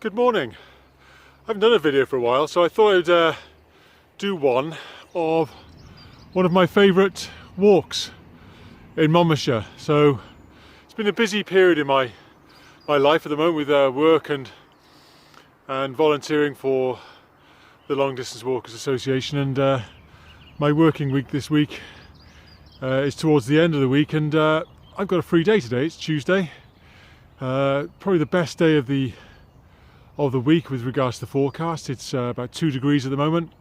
Good morning. I haven't done a video for a while, so I thought I'd do one of my favourite walks in Monmouthshire. So it's been a busy period in my life at the moment with work and volunteering for the Long Distance Walkers Association, and my working week this week is towards the end of the week, and I've got a free day today. It's Tuesday, probably the best day of the week with regards to the forecast. It's about 2 degrees at the moment,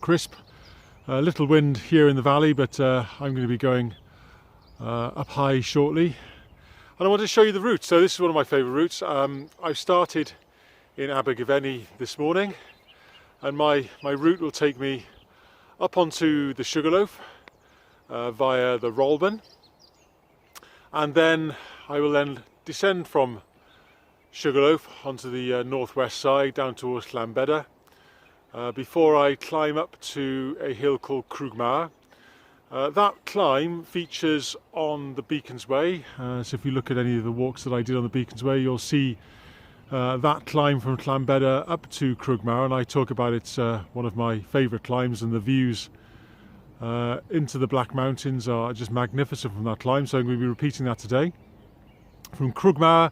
crisp, a little wind here in the valley, but I'm going to be going up high shortly, and I want to show you the route. So this is one of my favourite routes. I've started in Abergavenny this morning, and my route will take me up onto the Sugar Loaf via the Rholben, and then I will then descend from Sugar Loaf onto the northwest side down towards Llanbedr before I climb up to a hill called Crug Mawr. That climb features on the Beacons Way, so if you look at any of the walks that I did on the Beacons Way, you'll see that climb from Llanbedr up to Crug Mawr, and I talk about it's one of my favourite climbs, and the views into the Black Mountains are just magnificent from that climb, so I'm going to be repeating that today. From Crug Mawr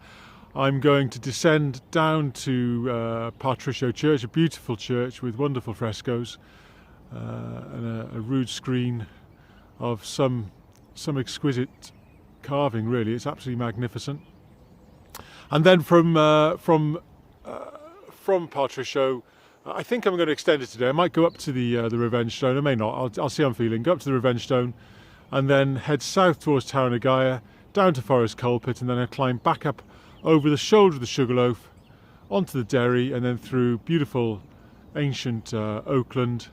I'm going to descend down to Partrishow Church, a beautiful church with wonderful frescoes and a rood screen of some exquisite carving. Really, it's absolutely magnificent. And then from Patricio, I think I'm going to extend it today. I might go up to the Revenge Stone. I may not. I'll see how I'm feeling. Go up to the Revenge Stone, and then head south towards Tarn-y-Gaia, down to Forest Culpit, and then I climb back up over the shoulder of the Sugar Loaf, onto the Deri, and then through beautiful ancient Oakland,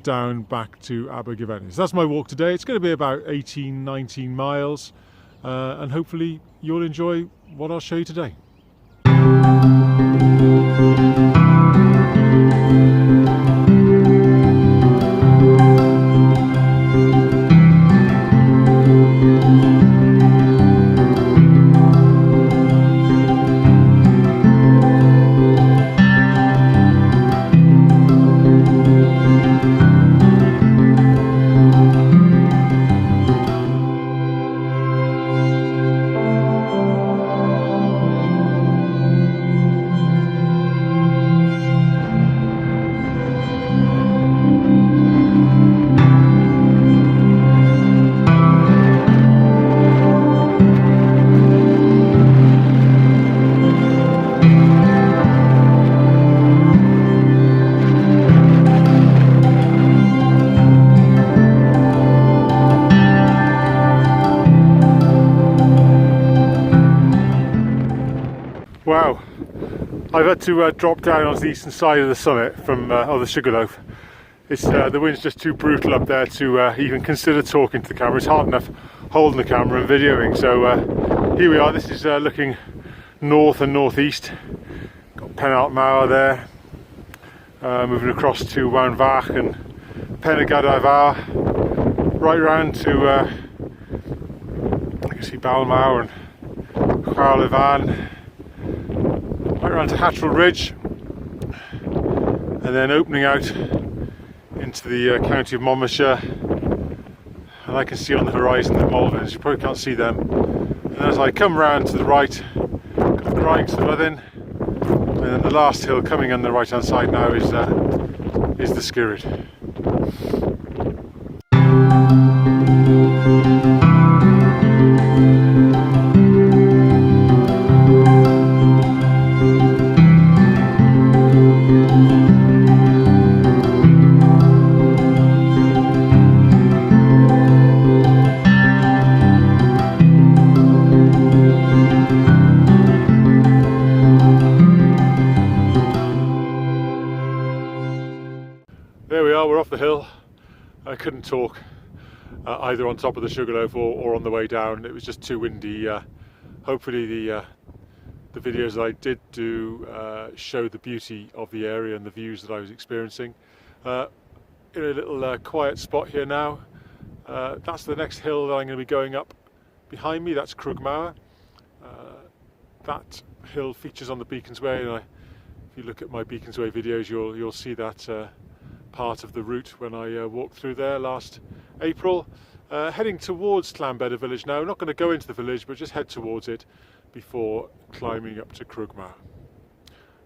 down back to Abergavenny. So that's my walk today. It's going to be about 18-19 miles, and hopefully you'll enjoy what I'll show you today. Wow, I've had to drop down onto the eastern side of the summit from the Sugar Loaf. It's the wind's just too brutal up there to even consider talking to the camera. It's hard enough holding the camera and videoing. So here we are. This is looking north and northeast. Got Penalt Mawr there. Moving across to Wanvach and Penagadavar, right round to I can see Balmawr and Rholben, right around to Hatchell Ridge, and then opening out into the county of Monmouthshire, and I can see on the horizon the Malverns. You probably can't see them. And as I come round to the right, got the Craigs of Rholben, and then the last hill coming on the right hand side now is the Skirrid. There we are, we're off the hill. I couldn't talk either on top of the Sugar Loaf or on the way down. It was just too windy. Hopefully the videos that I did do showed the beauty of the area and the views that I was experiencing. In a little quiet spot here now. That's the next hill that I'm going to be going up behind me. That's Crug Mawr. that hill features on the Beacons Way, and if you look at my Beacons Way videos, you'll see that part of the route when I walked through there last April. Heading towards Llanbedr village now. I'm not going to go into the village, but just head towards it before climbing up to Crug Mawr.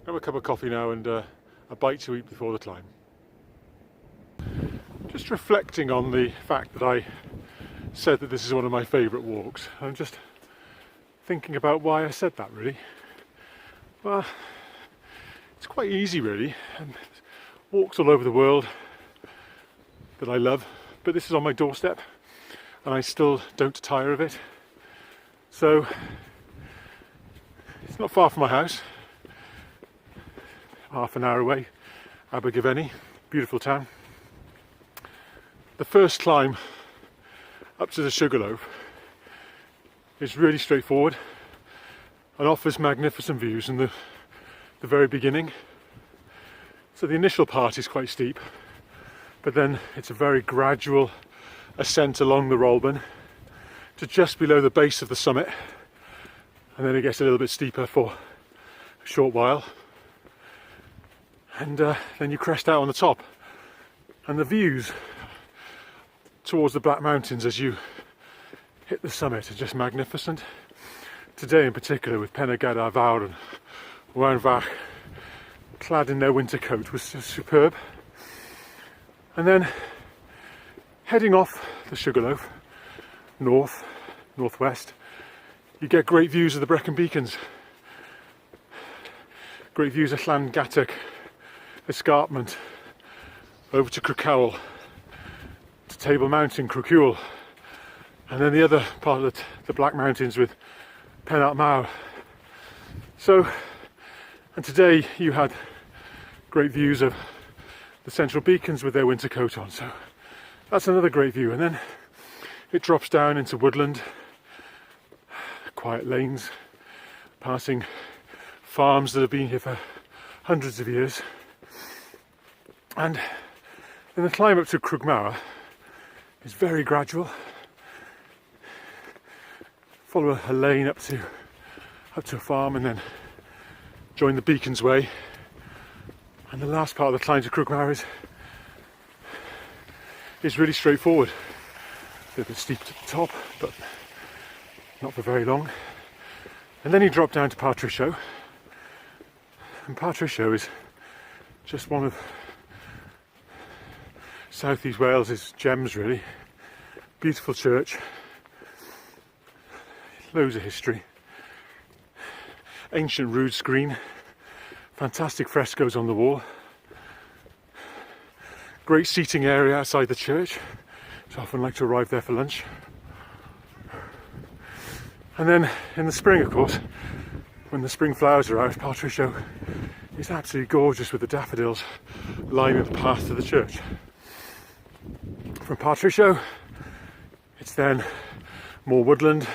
Have a cup of coffee now and a bite to eat before the climb. Just reflecting on the fact that I said that this is one of my favourite walks. I'm just thinking about why I said that, really. Well, it's quite easy, really. And walks all over the world that I love, but this is on my doorstep and I still don't tire of it. So it's not far from my house, half an hour away, Abergavenny, beautiful town. The first climb up to the Sugar Loaf is really straightforward and offers magnificent views in the very beginning. So the initial part is quite steep, but then it's a very gradual ascent along the Rholben to just below the base of the summit, and then it gets a little bit steeper for a short while, and then you crest out on the top, and the views towards the Black Mountains as you hit the summit are just magnificent. Today in particular, with Penagada Fawr and Wanfach clad in their winter coat, was just superb. And then heading off the Sugar Loaf, northwest, you get great views of the Brecon Beacons. Great views of Llangatach escarpment over to Crug Mawr, to Table Mountain, Crug, and then the other part of the Black Mountains with Penart Mawr. So, and today you had great views of the Central Beacons with their winter coat on, so that's another great view. And then it drops down into woodland, quiet lanes, passing farms that have been here for hundreds of years. And then the climb up to Crug Mawr is very gradual. Follow a lane up to a farm and then join the Beacons Way. And the last part of the climb to Crug Mawr is really straightforward. A little bit steep at the top, but not for very long. And then you drop down to Partrishow. And Partrishow is just one of South East Wales' gems, really. Beautiful church. Loads of history. Ancient rood screen. Fantastic frescoes on the wall. Great seating area outside the church. So I often like to arrive there for lunch. And then in the spring, of course, when the spring flowers are out, Patricio is absolutely gorgeous with the daffodils lining the path to the church. From Patricio, it's then more woodland,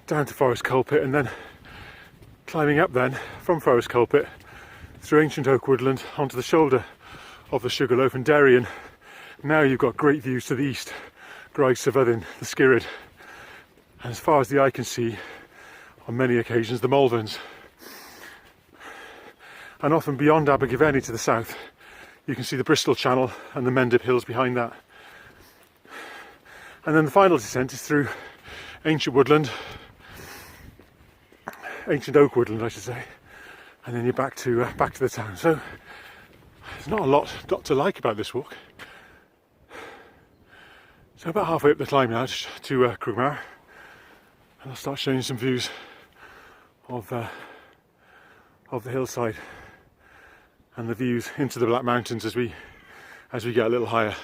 down to Forest Culpit, and then climbing up then from Forest Culpit through ancient oak woodland onto the shoulder of the Sugar Loaf and Deri, and now you've got great views to the east, Graig Syfyddin, the Skirrid, and as far as the eye can see, on many occasions, the Malverns. And often beyond Abergavenny to the south, you can see the Bristol Channel and the Mendip Hills behind that. And then the final descent is through ancient woodland, ancient oak woodland I should say, and then you're back to the town. So there's not a lot to like about this walk. So about halfway up the climb now to Crug Mawr, and I'll start showing you some views of the hillside and the views into the Black Mountains as we get a little higher.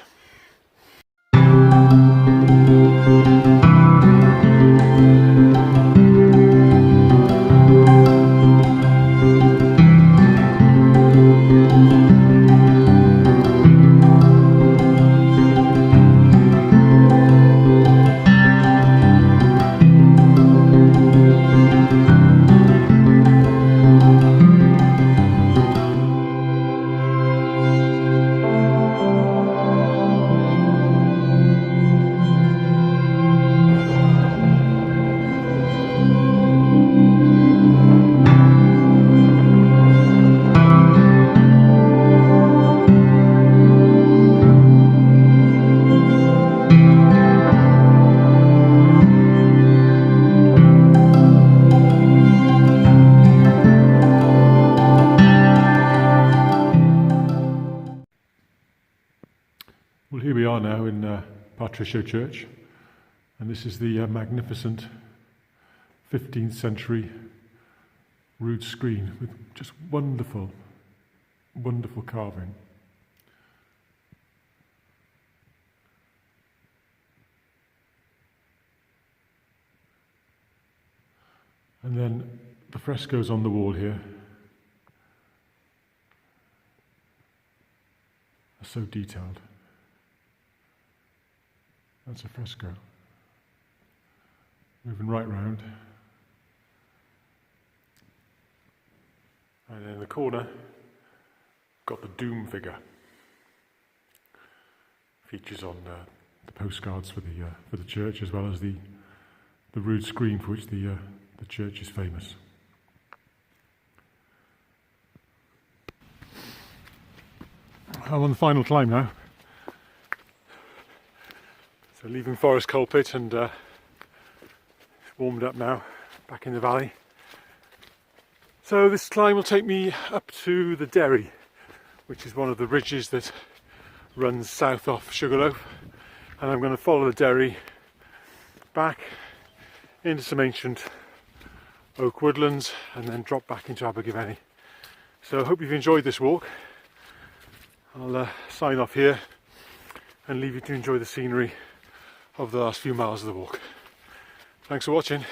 Partrishow Church, and this is the magnificent 15th century rood screen with just wonderful, wonderful carving. And then the frescoes on the wall here are so detailed. That's a fresco. Moving right round. And in the corner, got the Doom figure. Features on the postcards for the church, as well as the rood screen for which the church is famous. I'm on the final climb now. So leaving Forest Coal Pit and warmed up now, back in the valley. So this climb will take me up to the Deri, which is one of the ridges that runs south off Sugar Loaf, and I'm going to follow the Deri back into some ancient oak woodlands and then drop back into Abergavenny. So I hope you've enjoyed this walk. I'll sign off here and leave you to enjoy the scenery of the last few miles of the walk. Thanks for watching.